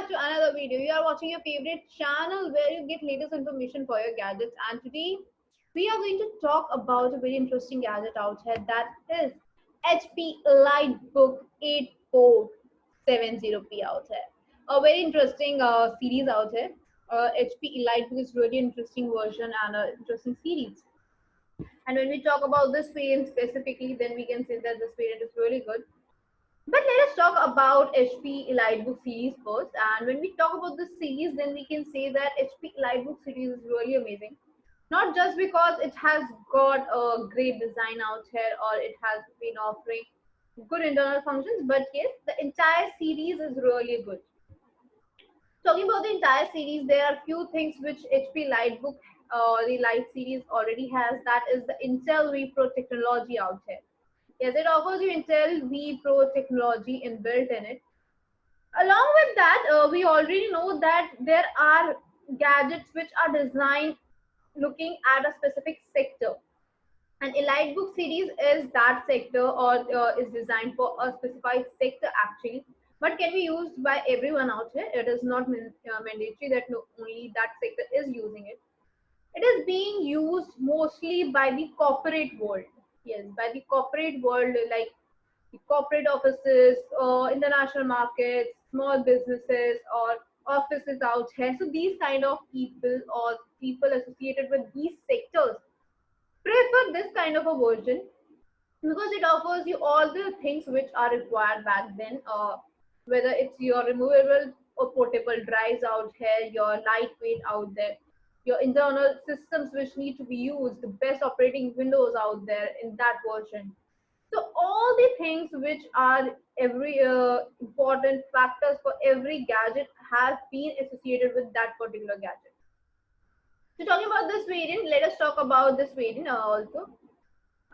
back to another video. You are watching your favorite channel where you get latest information for your gadgets. And today we are going to talk about a very interesting gadget out here, that is HP Lightbook 8470P out here. A very interesting series out here. HP Lightbook is really interesting version and an interesting series. And when we talk about this variant specifically, then we can say that this variant is really good. But let us talk about HP EliteBook series first. And when we talk about this series, then we can say that HP EliteBook series is really amazing. Not just because it has got a great design out here or it has been offering good internal functions, but yes, the entire series is really good. Talking about the entire series, there are few things which HP Lightbook the Light series already has. That is the Intel vPro technology out here. Yes, it offers you Intel vPro technology inbuilt in it. Along with that, we already know that there are gadgets which are designed looking at a specific sector. And EliteBook series is that sector or is designed for a specified sector actually, but can be used by everyone out here. It is not mandatory that only that sector is using it. It is being used mostly by the corporate world. Yes, by the corporate world, like the corporate offices, international markets, small businesses, or offices out here. So these kind of people or people associated with these sectors prefer this kind of a version because it offers you all the things which are required back then. Whether it's your removable or portable drives out here, your lightweight out there, your internal systems which need to be used, the best operating windows out there in that version. So all the things which are every important factors for every gadget have been associated with that particular gadget. So talking about this variant, let us talk about this variant also.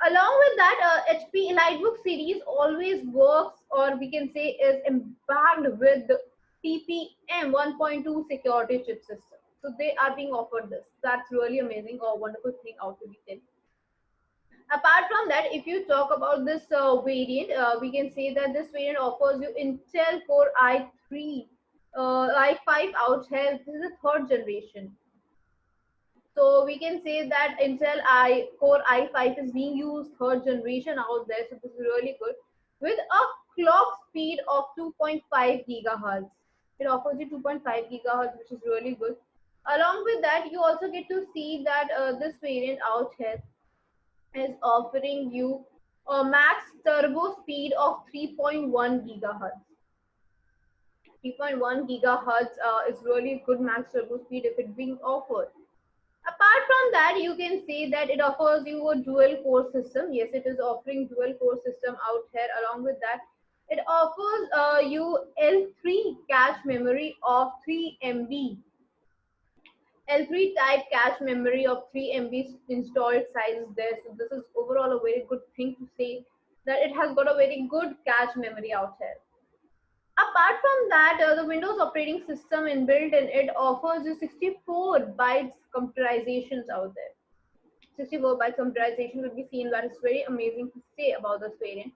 Along with that, HP EliteBook series always works, or we can say is embarked with the TPM 1.2 security chip system. So they are being offered this. That's really amazing or wonderful thing out to be said. Apart from that, if you talk about this variant, we can say that this variant offers you Intel Core i3, i5 out here. This is the third generation. So we can say that Intel Core i5 is being used third generation out there. So this is really good with a clock speed of 2.5 gigahertz. It offers you 2.5 gigahertz, which is really good. Along with that, you also get to see that this variant out here is offering you a max turbo speed of 3.1 gigahertz. 3.1 gigahertz is really good max turbo speed if it's being offered. Apart from that, you can say that it offers you a dual core system. Yes, it is offering dual core system out here. Along with that, it offers you L3 cache memory of 3 MB. L3 type cache memory of 3 MB installed size is there. So this is overall a very good thing to say that it has got a very good cache memory out here. Apart from that, the Windows operating system inbuilt in it offers you 64 bytes computerizations out there. 64 bytes computerization will be seen. That is very amazing to say about this variant.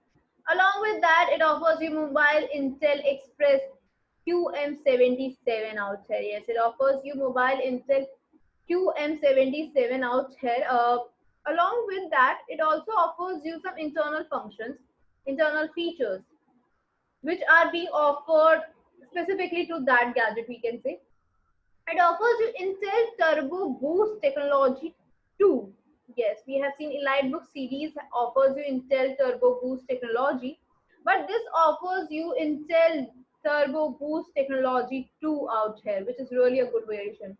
Along with that, it offers you mobile Intel Express QM77 out here. Yes, it offers you mobile Intel QM77 out here. Along with that, it also offers you some internal functions, internal features, which are being offered specifically to that gadget, we can say. It offers you Intel Turbo Boost technology too. Yes, we have seen EliteBook series offers you Intel Turbo Boost technology, but this offers you Intel Turbo Boost technology 2 out here, which is really a good variation.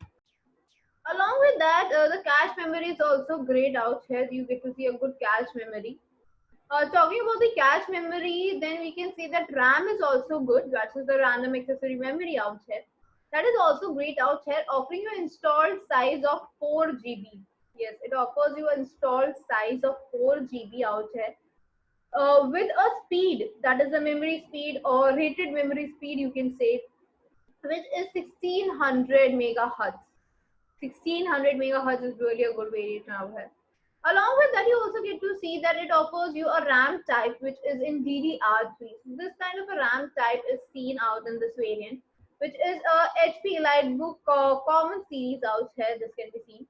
Along with that, the cache memory is also great out here. You get to see a good cache memory. Talking about the cache memory, then we can see that RAM is also good. That is the random accessory memory out here. That is also great out here, offering you installed size of 4 GB. Yes, it offers you an installed size of 4 GB out here. With a speed, that is the memory speed or rated memory speed, you can say, which is 1600 megahertz. 1600 megahertz is really a good variation out here. Along with that, you also get to see that it offers you a RAM type which is in DDR3. So this kind of a RAM type is seen out in this variant. which is a HP EliteBook common series out here. This can be seen.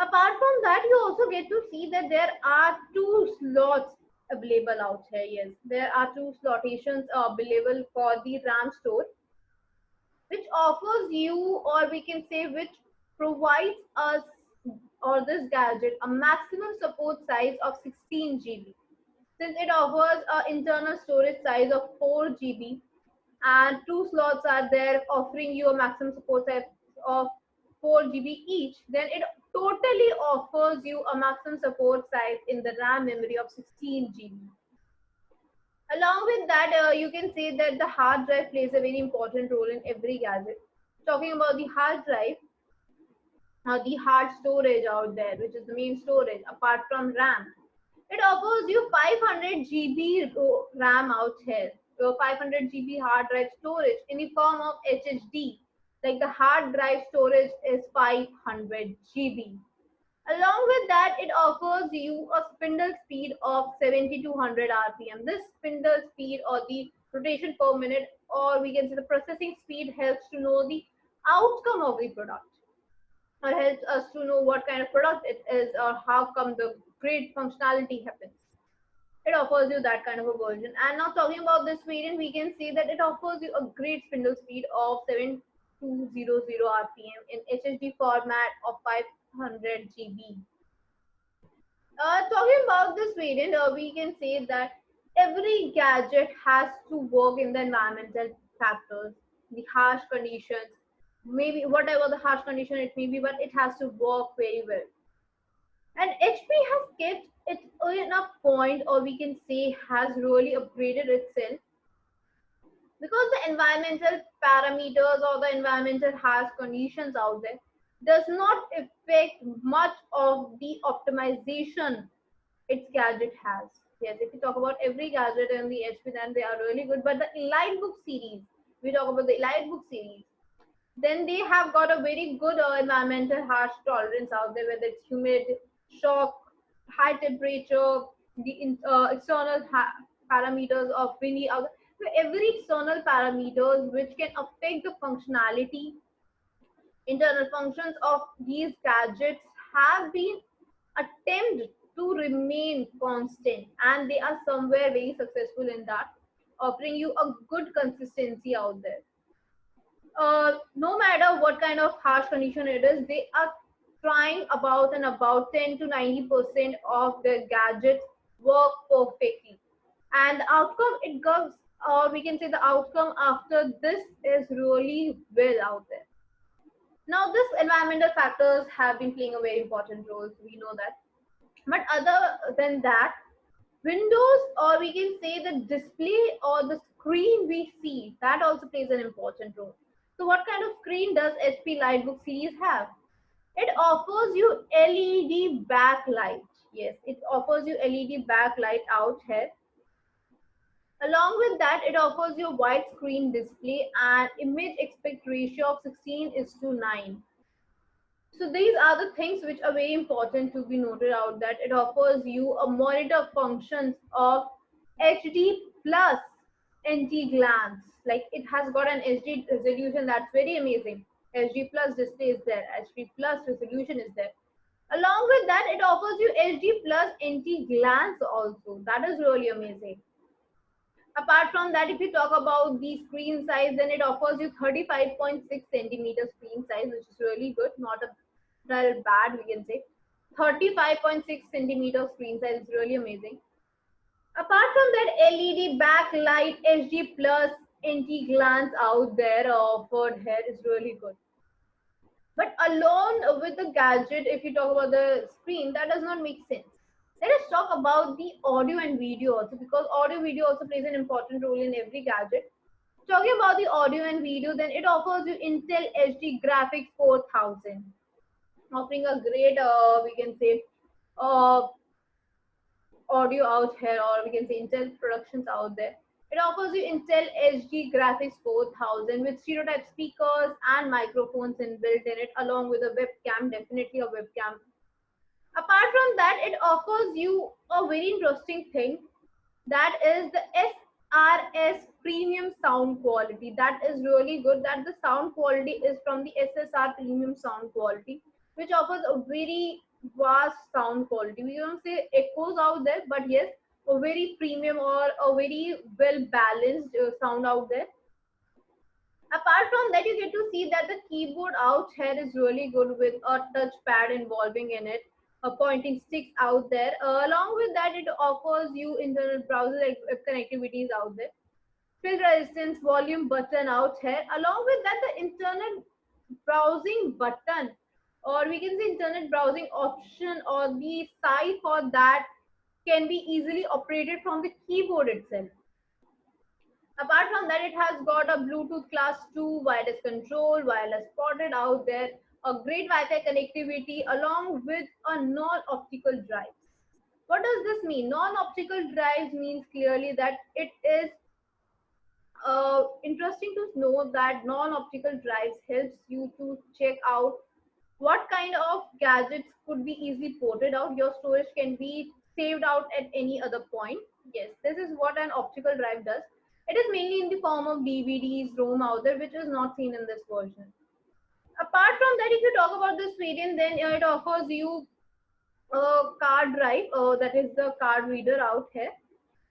Apart from that, you also get to see that there are two slots available out here. Yes, there are two slotations available for the RAM store, which offers you, or we can say which provides us or this gadget a maximum support size of 16 GB. Since it offers an internal storage size of 4 GB and two slots are there offering you a maximum support size of 4 GB each, then it totally offers you a maximum support size in the RAM memory of 16 GB. Along with that, you can say that the hard drive plays a very important role in every gadget. Talking about the hard drive, the hard storage out there, which is the main storage apart from RAM, it offers you 500 GB RAM out here, so 500 GB hard drive storage in the form of HDD. Like the hard drive storage is 500 GB. Along with that, it offers you a spindle speed of 7200 RPM. This spindle speed or the rotation per minute, or we can say the processing speed, helps to know the outcome of the product, or helps us to know what kind of product it is or how come the great functionality happens. It offers you that kind of a version. And now talking about this variant, we can say that it offers you a great spindle speed of 7200 RPM in HDD format of 500 GB. Talking about this variant, we can say that every gadget has to work in the environmental factors, the harsh conditions, maybe whatever the harsh condition it may be, but it has to work very well. And HP has kept it in a point, or we can say has really upgraded itself, because the environmental parameters or the environmental harsh conditions out there does not affect much of the optimization its gadget has. Yes, if you talk about every gadget in the HP, then they are really good. But the EliteBook series, we talk about the EliteBook series, then they have got a very good environmental harsh tolerance out there, whether it's humid, shock, high temperature, the external parameters of windy out. So every external parameters which can affect the functionality, internal functions of these gadgets have been attempted to remain constant, and they are somewhere very successful in that, offering you a good consistency out there. No matter what kind of harsh condition it is, they are trying about 10 to 90% of their gadgets work perfectly. And the outcome it gives, or we can say the outcome after this is really well out there. Now, this environmental factors have been playing a very important role, so we know that. But other than that, Windows, or we can say the display or the screen we see, that also plays an important role. So what kind of screen does HP EliteBook series have? It offers you LED backlight. Yes, it offers you LED backlight out here. Along with that, it offers you widescreen display and image aspect ratio of 16 is to 9. So these are the things which are very important to be noted out, that it offers you a monitor functions of HD plus anti-glance. Like it has got an HD resolution, that's very amazing. HD plus display is there, HD plus resolution is there. Along with that, it offers you HD plus anti-glance also. That is really amazing. Apart from that, if you talk about the screen size, then it offers you 35.6 centimeter screen size, which is really good, not a well bad, we can say. 35.6 centimeter screen size is really amazing. Apart from that, LED backlight, HD plus anti-glance out there offered here is really good. But alone with the gadget, if you talk about the screen, that does not make sense. Let us talk about the audio and video also, because audio video also plays an important role in every gadget. Talking about the audio and video, then it offers you Intel HD Graphics 4000, offering a great, we can say, uh, audio out here, or we can say Intel productions out there. It offers you Intel HD Graphics 4000 with stereo type speakers and microphones inbuilt in it, along with a webcam, definitely a webcam. Apart from that, it offers you a very interesting thing, that is the RS premium sound quality. That is really good. That the sound quality is from the SSR premium sound quality, which offers a very vast sound quality. We don't say echoes out there, but yes, a very premium or a very well balanced sound out there. Apart from that, you get to see that the keyboard out here is really good with a touchpad involving in it, pointing sticks out there. Along with that, it offers you internet browser connectivities out there, fill resistance volume button out here. Along with that, the internet browsing button, or we can say internet browsing option, or the site for that can be easily operated from the keyboard itself. Apart from that, it has got a Bluetooth class 2 wireless control, wireless spotted out there, a great Wi-Fi connectivity along with a non-optical drive. What does this mean? Non-optical drives means clearly that it is interesting to know that non-optical drives helps you to check out what kind of gadgets could be easily ported out. Your storage can be saved out at any other point. Yes, this is what an optical drive does. It is mainly in the form of DVDs, ROM out there, which is not seen in this version. Apart from that, if you talk about this variant, then it offers you a card drive, that is the card reader out here,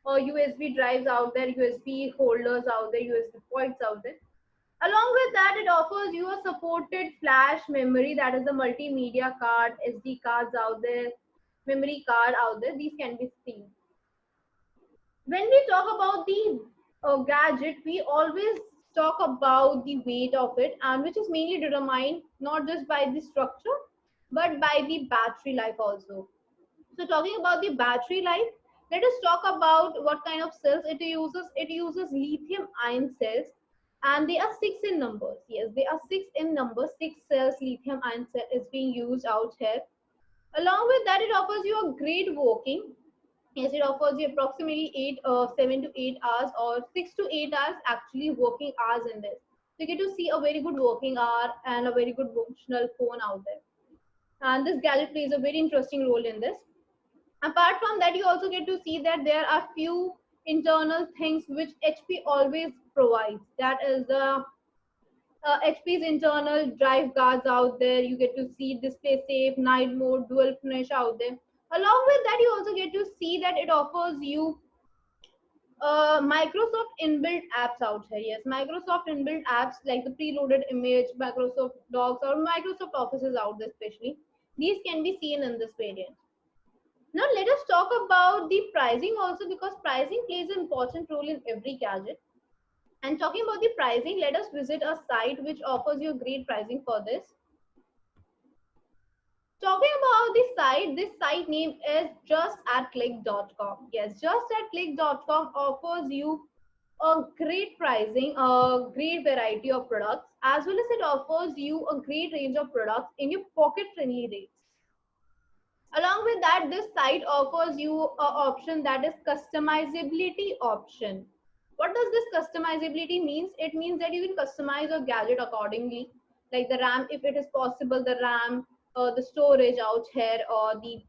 or USB drives out there, USB holders out there, USB points out there. Along with that, it offers you a supported flash memory, that is the multimedia card, SD cards out there, memory card out there. These can be seen. When we talk about the gadget, we always talk about the weight of it, and which is mainly determined not just by the structure, but by the battery life also. So talking about the battery life, let us talk about what kind of cells it uses. It uses lithium ion cells, and they are six in numbers. Yes, they are six in number. Six cells lithium ion cell is being used out here. Along with that, it offers you a great working. Yes, it offers you approximately 7 to 8 hours, or 6 to 8 hours actually working hours in this. So you get to see a very good working hour and a very good functional phone out there. And this gadget plays a very interesting role in this. Apart from that, you also get to see that there are few internal things which HP always provides. That is the HP's internal drive guards out there. You get to see display safe, night mode, dual finish out there. Along with that, you also get to see that it offers you Microsoft inbuilt apps out here. Yes, Microsoft inbuilt apps like the preloaded image, Microsoft Docs, or Microsoft Offices out there especially. These can be seen in this variant. Now let us talk about the pricing also, because pricing plays an important role in every gadget. And talking about the pricing, let us visit a site which offers you great pricing for this. Talking about this site name is justatclick.com. Yes, justatclick.com offers you a great pricing, a great variety of products, as well as it offers you a great range of products in your pocket friendly rates. Along with that, this site offers you an option that is customizability option. What does this customizability means? It means that you can customize your gadget accordingly, like the RAM, if it is possible, the RAM, the storage out here, or the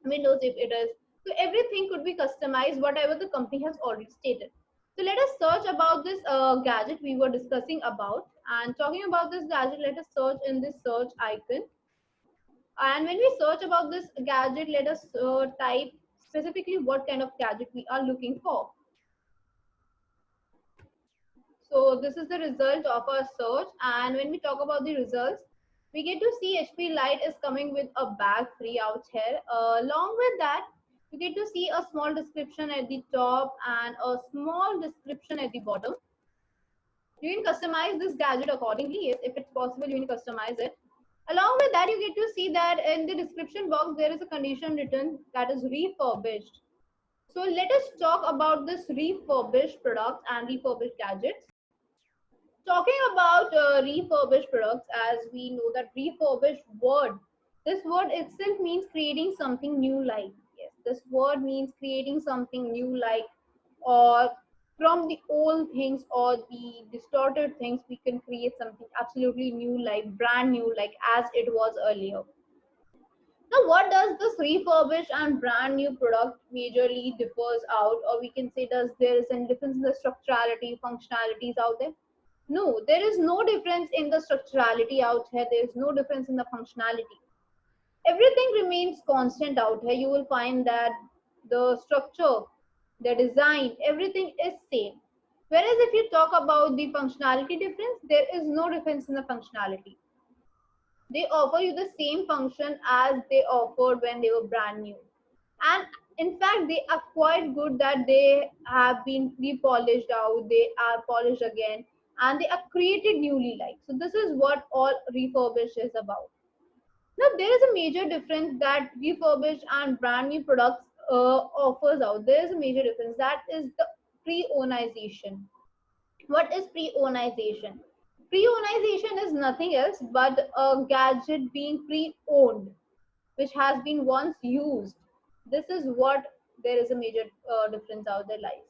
Windows if it is. So everything could be customized, whatever the company has already stated. So let us search about this gadget we were discussing about. And talking about this gadget, let us search in this search icon. And when we search about this gadget, let us type specifically what kind of gadget we are looking for. So this is the result of our search. And when we talk about the results, we get to see HP Lite is coming with a bag free out here. Along with that, you get to see a small description at the top and a small description at the bottom. You can customize this gadget accordingly. Yes, if it's possible, you can customize it. Along with that, you get to see that in the description box, there is a condition written that is refurbished. So let us talk about this refurbished products and refurbished gadgets. Talking about refurbished products, as we know that refurbished word, this word itself means creating something new like. Yes, this word means creating something new like, or from the old things or the distorted things, we can create something absolutely new like, brand new like as it was earlier. Now, what does this refurbished and brand new product majorly differs out, or we can say, does there is any difference in the structurality, functionalities out there? No, there is no difference in the structurality out here. There is no difference in the functionality. Everything remains constant out here. You will find that the structure, the design, everything is same. Whereas if you talk about the functionality difference, there is no difference in the functionality. They offer you the same function as they offered when they were brand new. And in fact, they are quite good that they have been repolished out, they are polished again, and they are created newly like. So this is what all refurbished is about. Now, there is a major difference that refurbished and brand new products offers out. There is a major difference that is the pre-ownization. What is pre-ownization? Pre-ownization is nothing else but a gadget being pre-owned, which has been once used. This is what there is a major difference out there lies.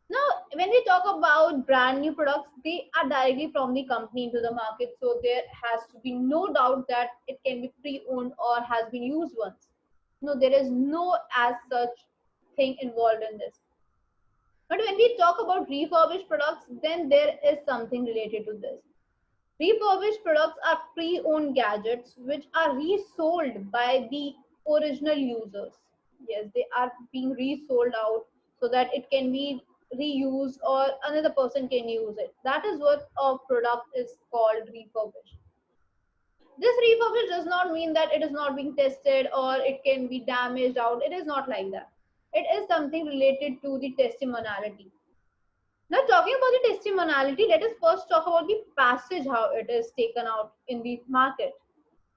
Now, when we talk about brand new products, they are directly from the company into the market. So there has to be no doubt that it can be pre-owned or has been used once. No, there is no as such thing involved in this. But when we talk about refurbished products, then there is something related to this. Refurbished products are pre-owned gadgets which are resold by the original users. Yes, they are being resold out so that it can be reused or another person can use it. That is what a product is called refurbished. This refurbished does not mean that it is not being tested or it can be damaged out. It is not like that. It is something related to the testimoniality. Now, talking about the testimoniality, let us first talk about the passage, how it is taken out in the market.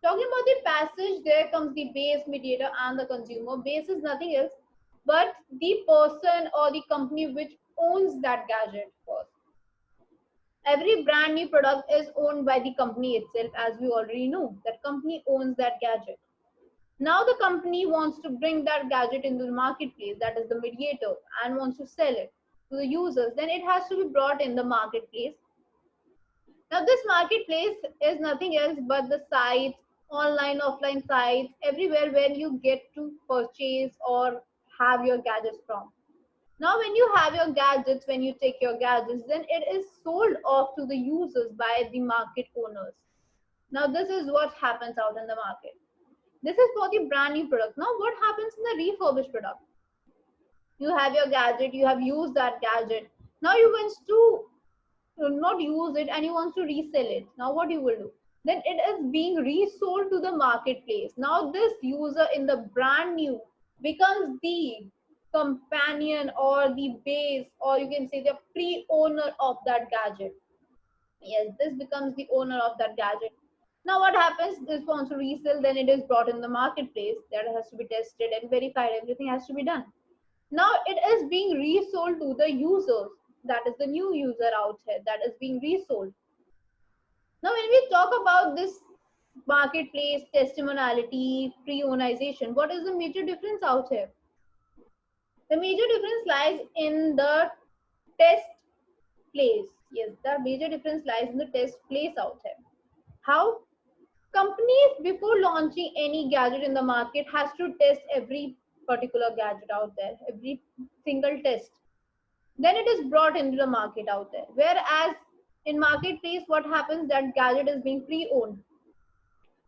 Talking about the passage, there comes the base, mediator, and the consumer. Base is nothing else but the person or the company which owns that gadget first. Every brand new product is owned by the company itself, as we already know. That company owns that gadget. Now the company wants to bring that gadget into the marketplace, that is the mediator, and wants to sell it to the users. Then it has to be brought in the marketplace. Now this marketplace is nothing else but the sites, online, offline sites, everywhere where you get to purchase or have your gadgets from. Now when you have your gadgets, when you take your gadgets, then it is sold off to the users by the market owners. Now this is what happens out in the market. This is for the brand new product. Now what happens in the refurbished product? You have your gadget, you have used that gadget. Now you want to not use it and you want to resell it. Now what you will do? Then it is being resold to the marketplace. Now this user in the brand new becomes the companion or the base, or you can say the pre-owner of that gadget. Yes, this becomes the owner of that gadget. Now what happens? This wants to resell, then it is brought in the marketplace. That has to be tested and verified. Everything has to be done. Now it is being resold to the users. That is the new user out here that is being resold. Now when we talk about this marketplace, testimoniality, pre-ownization, what is the major difference out here? The major difference lies in the test place. Yes, the major difference lies in the test place out here. How? Companies before launching any gadget in the market has to test every particular gadget out there, every single test. Then it is brought into the market out there. Whereas in marketplace, what happens, that gadget is being pre-owned.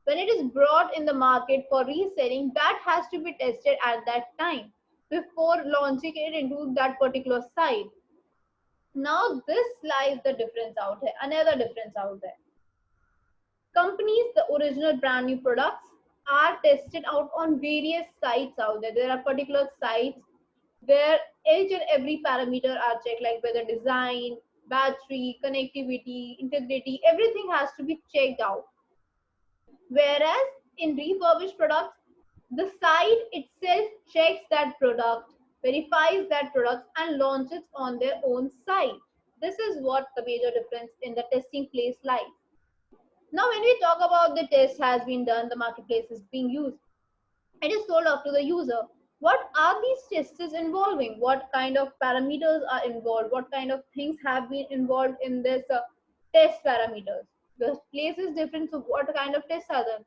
When it is brought in the market for reselling, that has to be tested at that time before launching it into that particular site. Now this lies the difference out here, another difference out there. Companies, the original brand new products are tested out on various sites out there. There are particular sites where each and every parameter are checked, like whether design, battery, connectivity, integrity, everything has to be checked out. Whereas in refurbished products, the site itself checks that product, verifies that product, and launches on their own site. This is what the major difference in the testing place lies. Now, when we talk about the test has been done, the marketplace is being used, it is sold off to the user. What are these tests involving? What kind of parameters are involved? What kind of things have been involved in this test parameters? The place is different, so what kind of tests are there?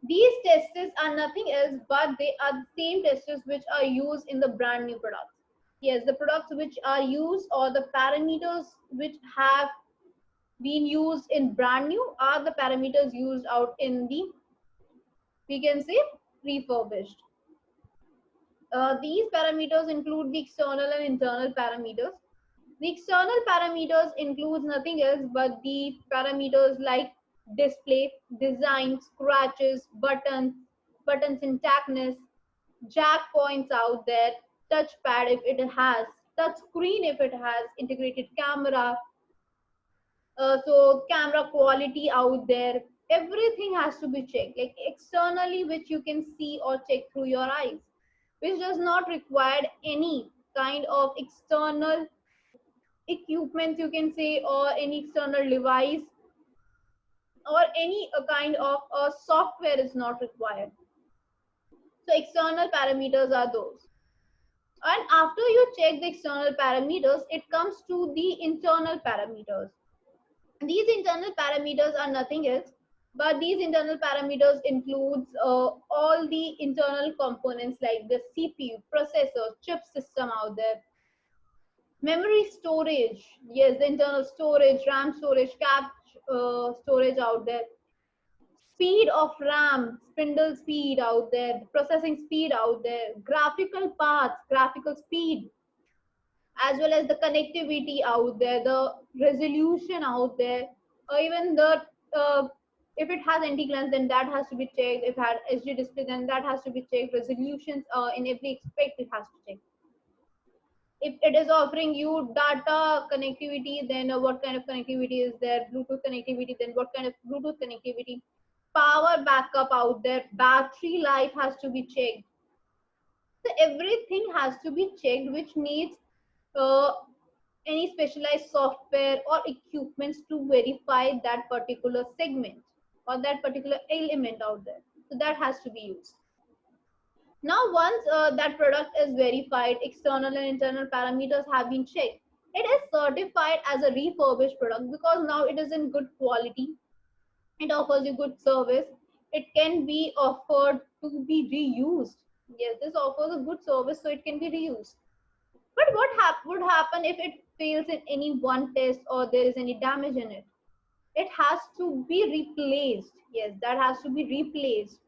These tests are nothing else but they are the same tests which are used in the brand new products. Yes, the products which are used or the parameters which have been used in brand new are the parameters used out in the, we can say, refurbished. These parameters include the external and internal parameters. The external parameters includes nothing else but the parameters like display, design, scratches, buttons intactness, jack points out there, touchpad if it has, touch screen if it has, integrated camera, so camera quality out there. Everything has to be checked, like externally, which you can see or check through your eyes, which does not require any kind of external equipment, you can say, or any external device or any kind of software is not required. So external parameters are those. And after you check the external parameters, it comes to the internal parameters. These internal parameters are nothing else, but these internal parameters includes all the internal components like the CPU, processor, chip system out there, memory storage, yes, the internal storage, RAM storage, cache storage out there, speed of RAM, spindle speed out there, processing speed out there, graphical paths, graphical speed, as well as the connectivity out there, the resolution out there, or even the if it has anti-glance, then that has to be checked. If it had HD display, then that has to be checked. Resolutions in every aspect it has to check. If it is offering you data connectivity, then what kind of connectivity is there? Bluetooth connectivity, then what kind of Bluetooth connectivity? Power backup out there, battery life has to be checked. So everything has to be checked, which needs uh, any specialized software or equipments to verify that particular segment or that particular element out there. So that has to be used. Now, once that product is verified, external and internal parameters have been checked, it is certified as a refurbished product because now it is in good quality. It offers you good service. It can be offered to be reused. Yes, this offers a good service, so it can be reused. But what would happen if it fails in any one test or there is any damage in it? It has to be replaced. Yes, that has to be replaced.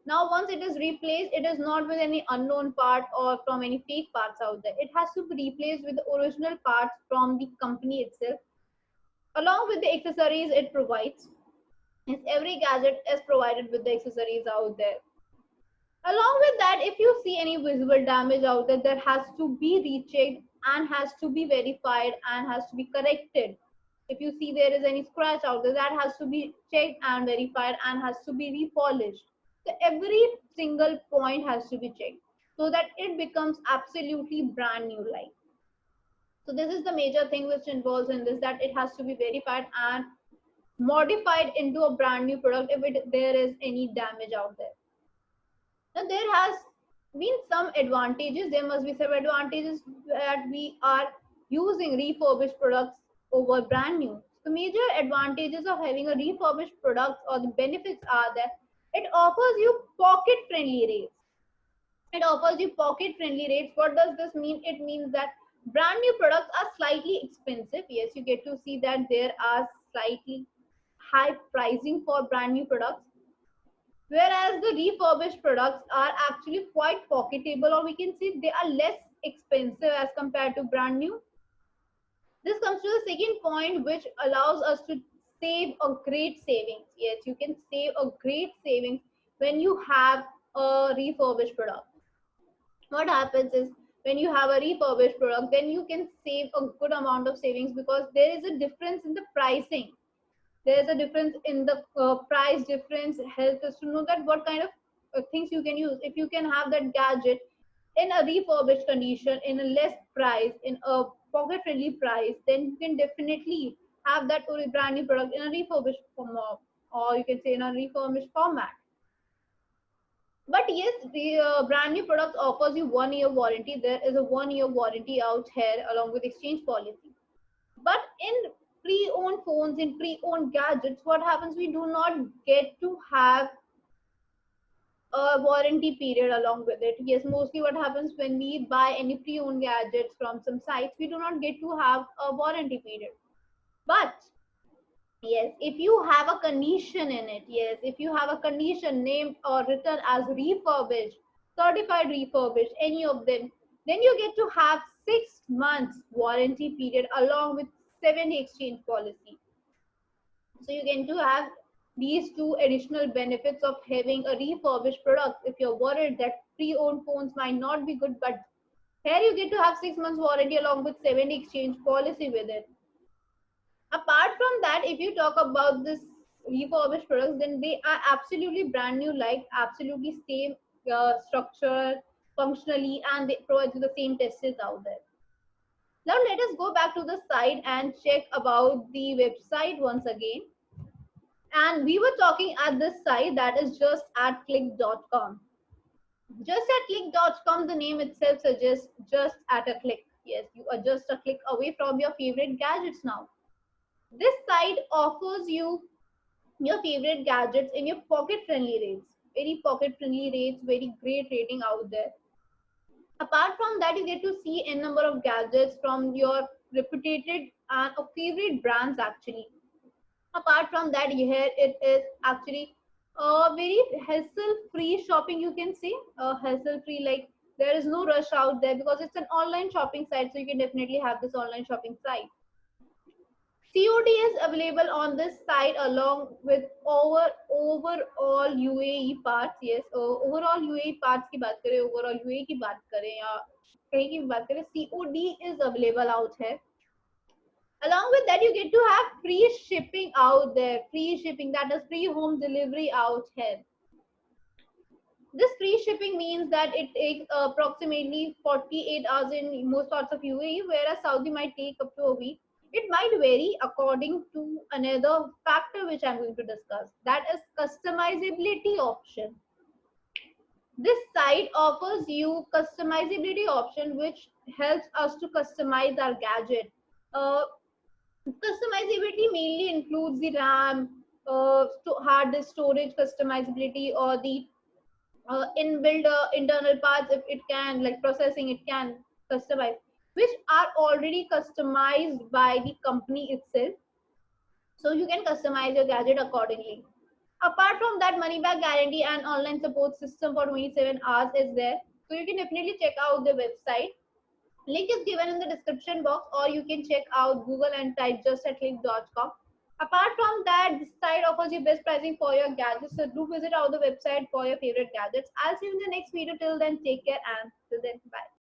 Now, once it is replaced, it is not with any unknown part or from any fake parts out there. It has to be replaced with the original parts from the company itself, along with the accessories it provides. Yes, every gadget is provided with the accessories out there. Along with that, if you see any visible damage out there, that has to be rechecked and has to be verified and has to be corrected. If you see there is any scratch out there, that has to be checked and verified and has to be repolished. So every single point has to be checked so that it becomes absolutely brand new like. So this is the major thing which involves in this, that it has to be verified and modified into a brand new product if there is any damage out there. Now, there has been some advantages. There must be some advantages that we are using refurbished products over brand new. The major advantages of having a refurbished product or the benefits are that it offers you pocket friendly rates. It offers you pocket friendly rates. What does this mean? It means that brand new products are slightly expensive. Yes, you get to see that there are slightly high pricing for brand new products, whereas the refurbished products are actually quite pocketable, or we can say they are less expensive as compared to brand new. This comes to the second point, which allows us to save a great savings. Yes, you can save a great savings when you have a refurbished product. What happens is, when you have a refurbished product, then you can save a good amount of savings because there is a difference in the pricing. There's a difference in the price difference. Helps us to know that what kind of things you can use. If you can have that gadget in a refurbished condition, in a less price, in a pocket friendly price, then you can definitely have that brand new product in a refurbished form, or you can say in a refurbished format. But yes, the brand new products offers you 1 year warranty. There is a 1 year warranty out here along with exchange policy. But in pre-owned phones, in pre-owned gadgets, what happens? We do not get to have a warranty period along with it. Yes, mostly what happens when we buy any pre-owned gadgets from some sites, we do not get to have a warranty period. But yes, if you have a condition in it, yes, if you have a condition named or written as refurbished, certified refurbished, any of them, then you get to have 6 months warranty period along with 7 exchange policy. So you get to have these two additional benefits of having a refurbished product. If you're worried that pre-owned phones might not be good, but here you get to have 6 months warranty along with 7 exchange policy with it. Apart from that, if you talk about this refurbished products, then they are absolutely brand new, like absolutely same structure, functionally, and they provide you the same tests out there. Now let us go back to the site and check about the website once again. And we were talking at this site that is just at click.com. Just at click.com, the name itself suggests just at a click. Yes, you are just a click away from your favorite gadgets now. This site offers you your favorite gadgets in your pocket friendly rates. Very pocket friendly rates, very great rating out there. Apart from that, you get to see a number of gadgets from your reputed and favorite brands actually. Apart from that, here it is actually a very hassle free shopping, you can say. Hassle free, like there is no rush out there because it's an online shopping site, so you can definitely have this online shopping site. COD is available on this site along with overall UAE parts. Yes, overall UAE parts की बात करें, overall UAE की बात करें या कहीं की भी बात करें, COD is available out here. Along with that, you get to have free shipping out there. Free shipping, that is free home delivery out here. This free shipping means that it takes approximately 48 hours in most parts of UAE, whereas Saudi might take up to a week. It might vary according to another factor which I'm going to discuss. That is customizability option. This site offers you customizability option which helps us to customize our gadget. Uh, Customizability mainly includes the RAM, hard disk storage customizability, or the inbuilt internal parts if it can, like processing, it can customize, which are already customized by the company itself. So you can customize your gadget accordingly. Apart from that, money back guarantee and online support system for 27 hours is there. So you can definitely check out the website. Link is given in the description box, or you can check out Google and type just at click.com. Apart from that, this site offers you best pricing for your gadgets. So do visit out the website for your favorite gadgets. I'll see you in the next video. Till then, take care and till then, bye.